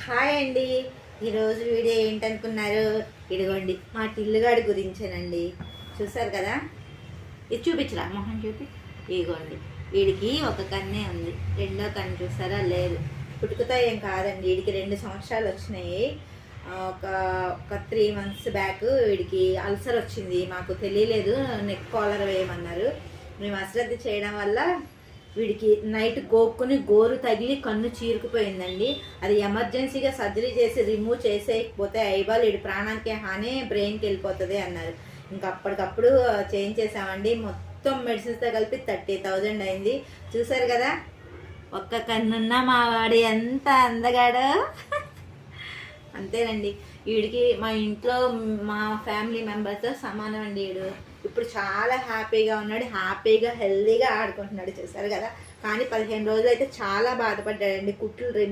Hi అండి. ఈరోజు video ఏంటనుకున్నారు? ఇదిగోండి మా టిల్లుగాడి గురించేనండి. చూసారు కదా, ఇది చూపించరా మొహం చూపి. ఇదిగోండి, వీడికి ఒక కన్నే ఉంది, రెండో కన్ను చూసారా లేదు. పుట్టుకతో ఏం కాదండి, వీడికి 2 సంవత్సరాలు వచ్చినాయి. ఒక ఒక 3 months బ్యాక్ వీడికి అల్సర్ వచ్చింది. మాకు తెలియలేదు, నెక్ కాలర్ వేయమన్నారు. మేము అశ్రద్ధ చేయడం వల్ల వీడికి నైట్ గోక్కుని గోరు తగిలి కన్ను చీరుకుపోయిందండి. అది ఎమర్జెన్సీగా సర్జరీ చేసి రిమూవ్ చేసేయకపోతే ఐబాల్ వీడి ప్రాణానికి హాని, బ్రెయిన్కి వెళ్ళిపోతుంది అన్నారు. ఇంకా అప్పటికప్పుడు చేంజ్ చేసామండి. మొత్తం మెడిసిన్స్తో కలిపి 30,000 అయింది. చూసారు కదా, ఒక్క కన్నున్న మా వాడి ఎంత అందగాడో. అంతేనండి, వీడికి మా ఇంట్లో మా ఫ్యామిలీ మెంబర్స్తో సమానం అండి. వీడు ఇప్పుడు చాలా హ్యాపీగా ఉన్నాడు, హ్యాపీగా హెల్దీగా ఆడుకుంటున్నాడు. చూసారు కదా, కానీ 15 రోజులు అయితే చాలా బాధపడ్డాడండి. కుట్లు